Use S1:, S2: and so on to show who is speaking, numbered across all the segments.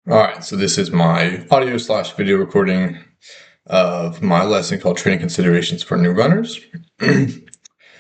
S1: All right, so this is my audio slash video recording of my lesson called Training Considerations for New Runners.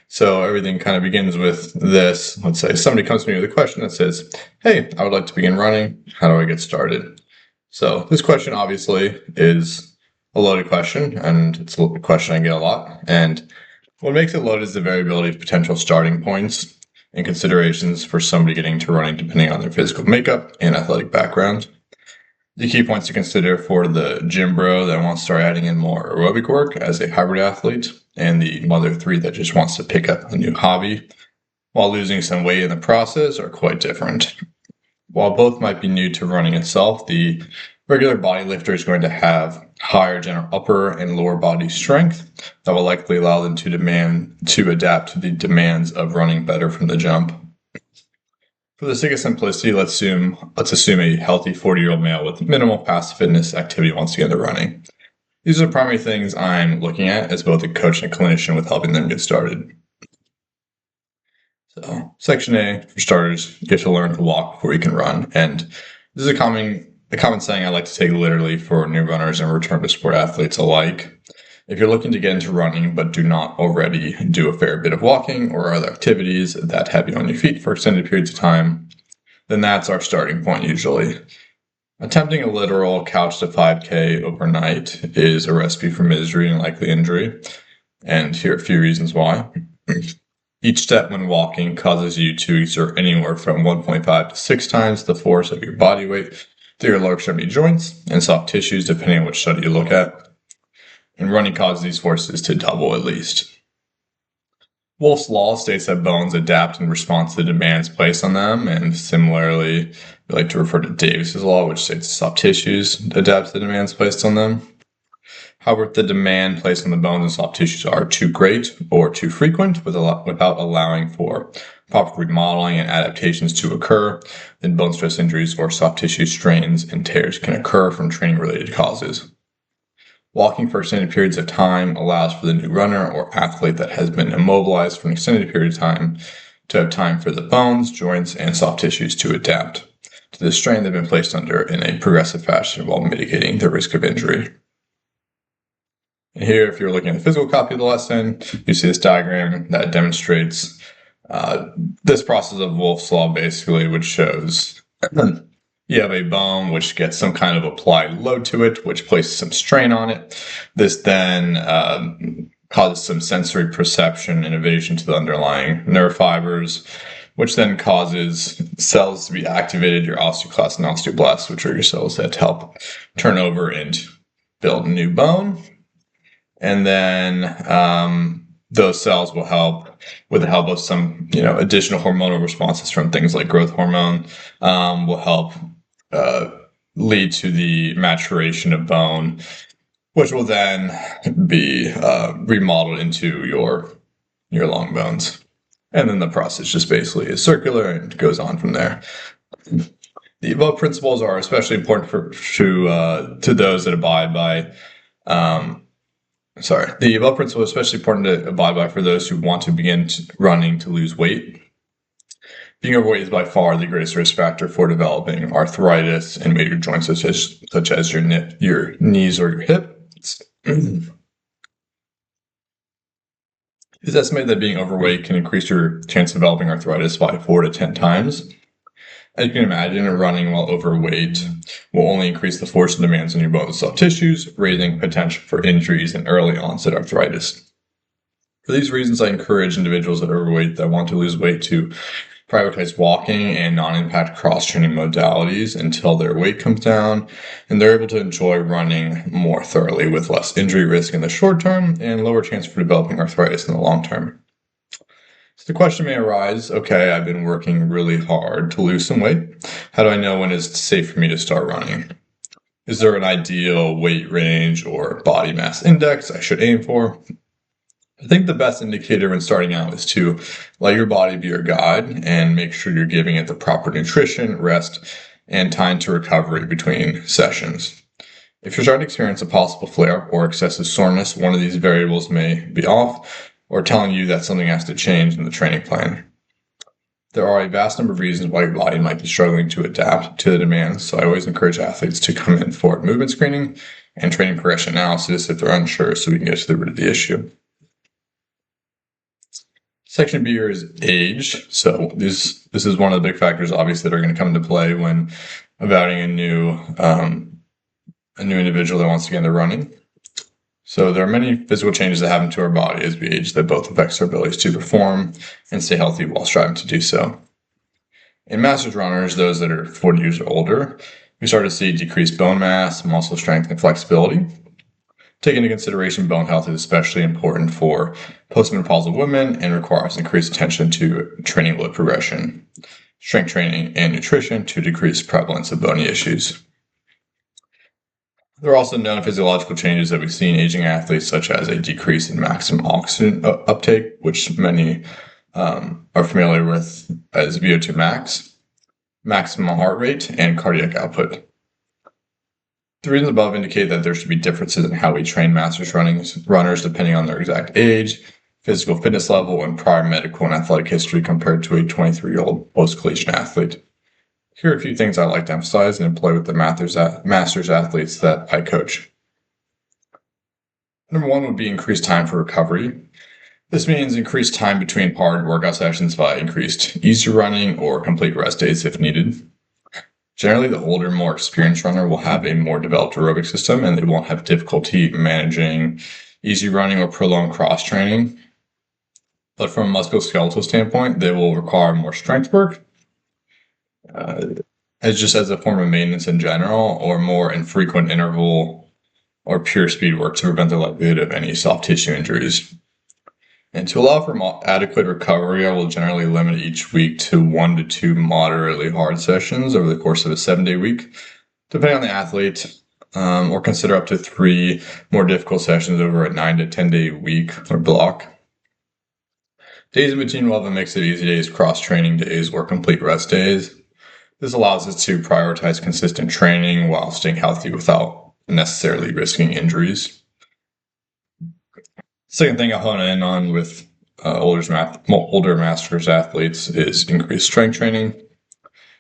S1: So everything kind of begins with this. Let's say somebody comes to me with a question that says, hey, I would like to begin running. How do I get started? So this question obviously is a loaded question, and it's a question I get a lot. And what makes it loaded is the variability of potential starting points and considerations for somebody getting into running depending on their physical makeup and athletic background. The key points to consider for the gym bro that wants to start adding in more aerobic work as a hybrid athlete, and the mother of three that just wants to pick up a new hobby while losing some weight in the process, are quite different. While both might be new to running itself, the regular body lifter is going to have higher general upper and lower body strength that will likely allow them to adapt to the demands of running better from the jump. For the sake of simplicity, let's assume a healthy 40-year-old male with minimal past fitness activity wants to get into running. These are the primary things I'm looking at as both a coach and a clinician with helping them get started. So, Section A, for starters, you get to learn to walk before you can run. And this is a common saying I like to take literally for new runners and return to sport athletes alike. If you're looking to get into running but do not already do a fair bit of walking or other activities that have you on your feet for extended periods of time, then that's our starting point usually. Attempting a literal couch to 5K overnight is a recipe for misery and likely injury, and here are a few reasons why. Each step when walking causes you to exert anywhere from 1.5 to 6 times the force of your body weight through your lower extremity joints and soft tissues, depending on which study you look at. And running causes these forces to double at least. Wolff's Law states that bones adapt in response to the demands placed on them, and similarly, we like to refer to Davis's Law, which states soft tissues adapt to the demands placed on them. However, if the demand placed on the bones and soft tissues are too great or too frequent without allowing for proper remodeling and adaptations to occur, then bone stress injuries or soft tissue strains and tears can occur from training-related causes. Walking for extended periods of time allows for the new runner or athlete that has been immobilized for an extended period of time to have time for the bones, joints, and soft tissues to adapt to the strain they've been placed under in a progressive fashion while mitigating the risk of injury. And here, if you're looking at the physical copy of the lesson, you see this diagram that demonstrates this process of Wolff's Law, basically, which shows you have a bone which gets some kind of applied load to it, which places some strain on it. This then causes some sensory perception innervation to the underlying nerve fibers, which then causes cells to be activated, your osteoclasts and osteoblasts, which are your cells that help turn over and build new bone. And then those cells will help, with the help of some additional hormonal responses from things like growth hormone, will help lead to the maturation of bone, which will then be remodeled into your long bones. And then the process just basically is circular and goes on from there. The above principles are especially important to those that abide by. The above principle is especially important to abide by for those who want to begin running to lose weight. Being overweight is by far the greatest risk factor for developing arthritis and major joints such as your knees or your hips. It's estimated that being overweight can increase your chance of developing arthritis by 4 to 10 times. As you can imagine, running while overweight will only increase the force and demands on your bones and soft tissues, raising potential for injuries and early onset arthritis. For these reasons, I encourage individuals that are overweight that want to lose weight to prioritize walking and non-impact cross-training modalities until their weight comes down and they're able to enjoy running more thoroughly with less injury risk in the short term and lower chance for developing arthritis in the long term. So the question may arise, okay, I've been working really hard to lose some weight. How do I know when it's safe for me to start running? Is there an ideal weight range or body mass index I should aim for? I think the best indicator when starting out is to let your body be your guide and make sure you're giving it the proper nutrition, rest, and time to recovery between sessions. If you're starting to experience a possible flare or excessive soreness, one of these variables may be off or telling you that something has to change in the training plan. There are a vast number of reasons why your body might be struggling to adapt to the demands, so I always encourage athletes to come in for movement screening and training progression analysis if they're unsure, so we can get to the root of the issue. Section B here is age. So this is one of the big factors, obviously, that are going to come into play when evaluating a new individual that wants to get into running. So there are many physical changes that happen to our body as we age that both affects our abilities to perform and stay healthy while striving to do so. In masters runners, those that are 40 years or older, we start to see decreased bone mass, muscle strength, and flexibility. Taking into consideration bone health is especially important for postmenopausal women and requires increased attention to training load progression, strength training, and nutrition to decrease prevalence of bony issues. There are also known physiological changes that we see in aging athletes, such as a decrease in maximum oxygen uptake, which many are familiar with as VO2 max, maximum heart rate, and cardiac output. The reasons above indicate that there should be differences in how we train masters runners depending on their exact age, physical fitness level, and prior medical and athletic history compared to a 23-year-old post-collegiate athlete. Here are a few things I like to emphasize and employ with the masters athletes that I coach. Number one would be increased time for recovery. This means increased time between hard workout sessions by increased easy running or complete rest days if needed. Generally, the older, more experienced runner will have a more developed aerobic system and they won't have difficulty managing easy running or prolonged cross training. But from a musculoskeletal standpoint, they will require more strength work, as a form of maintenance in general, or more infrequent interval or pure speed work to prevent the likelihood of any soft tissue injuries. And to allow for adequate recovery, I will generally limit each week to 1 to 2 moderately hard sessions over the course of a 7-day week, depending on the athlete, or consider up to 3 more difficult sessions over a 9 to 10-day week or block. Days in between will have a mix of easy days, cross-training days, or complete rest days. This allows us to prioritize consistent training while staying healthy without necessarily risking injuries. Second thing I'll hone in on with older masters athletes is increased strength training.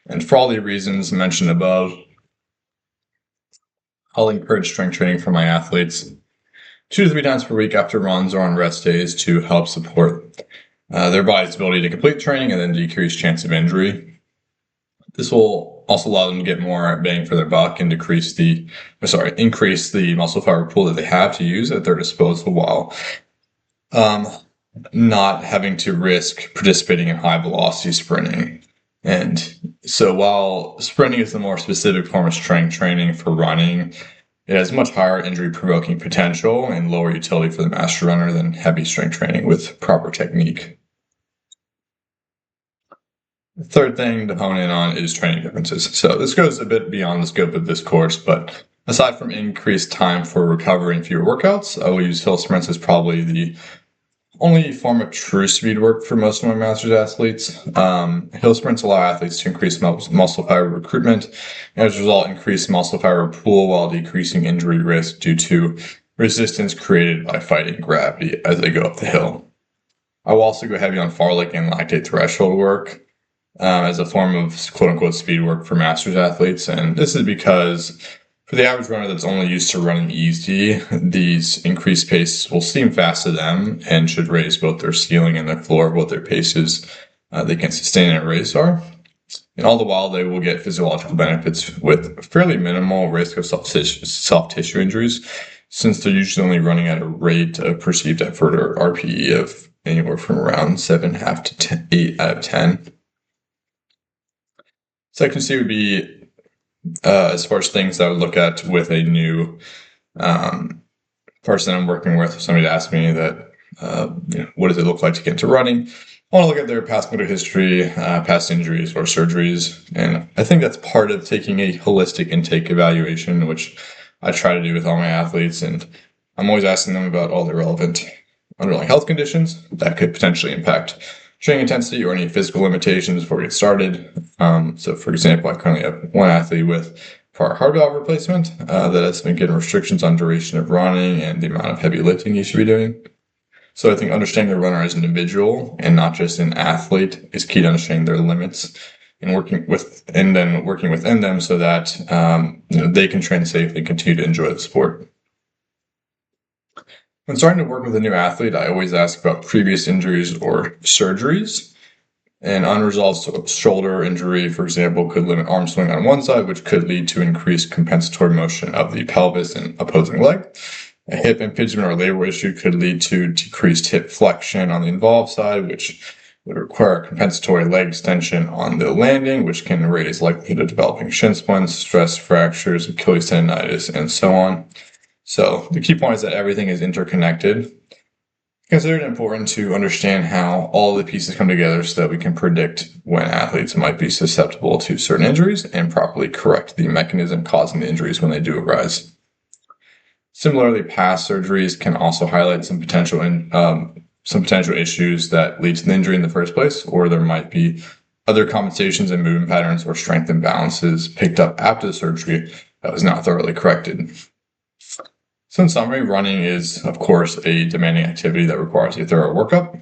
S1: And for all the reasons mentioned above, I'll encourage strength training for my athletes 2 to 3 times per week after runs or on rest days to help support their body's ability to complete training and then decrease chance of injury. This will also allow them to get more bang for their buck and increase the muscle fiber pool that they have to use at their disposal while not having to risk participating in high velocity sprinting. And so while sprinting is the more specific form of strength training for running, it has much higher injury provoking potential and lower utility for the master runner than heavy strength training with proper technique. The third thing to hone in on is training differences. So this goes a bit beyond the scope of this course, but aside from increased time for recovery and fewer workouts, I will use hill sprints as probably the only form of true speed work for most of my masters athletes. Hill sprints allow athletes to increase muscle fiber recruitment and as a result increase muscle fiber pool while decreasing injury risk due to resistance created by fighting gravity as they go up the hill. I will also go heavy on fartlek and lactate threshold work as a form of quote-unquote speed work for masters athletes. And this is because for the average runner that's only used to running easy, these increased paces will seem fast to them and should raise both their ceiling and their floor of what their paces they can sustain in a race are. And all the while, they will get physiological benefits with fairly minimal risk of soft tissue injuries, since they're usually only running at a rate of perceived effort or RPE of anywhere from around 7.5 to 8 out of 10. Section C would be as far as things I would look at with a new person I'm working with. If somebody asked me that, what does it look like to get into running? I want to look at their past medical history, past injuries or surgeries. And I think that's part of taking a holistic intake evaluation, which I try to do with all my athletes. And I'm always asking them about all the relevant underlying health conditions that could potentially impact training intensity or any physical limitations before we get started. So for example, I currently have one athlete with prior heart valve replacement that has been given restrictions on duration of running and the amount of heavy lifting he should be doing. So I think understanding the runner as an individual and not just an athlete is key to understanding their limits and working within them so that they can train safely and continue to enjoy the sport. When starting to work with a new athlete, I always ask about previous injuries or surgeries. An unresolved shoulder injury, for example, could limit arm swing on one side, which could lead to increased compensatory motion of the pelvis and opposing leg. A hip impingement or labral issue could lead to decreased hip flexion on the involved side, which would require compensatory leg extension on the landing, which can raise likelihood of developing shin splints, stress fractures, Achilles tendonitis, and so on. So the key point is that everything is interconnected. Consider it important to understand how all the pieces come together so that we can predict when athletes might be susceptible to certain injuries and properly correct the mechanism causing the injuries when they do arise. Similarly, past surgeries can also highlight some potential issues that lead to the injury in the first place, or there might be other compensations and movement patterns or strength imbalances picked up after the surgery that was not thoroughly corrected. So in summary, running is, of course, a demanding activity that requires a thorough workup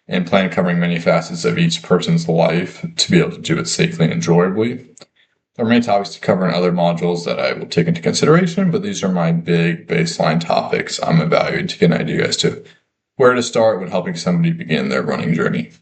S1: and plan covering many facets of each person's life to be able to do it safely and enjoyably. There are many topics to cover in other modules that I will take into consideration, but these are my big baseline topics I'm evaluating to get an idea as to where to start when helping somebody begin their running journey.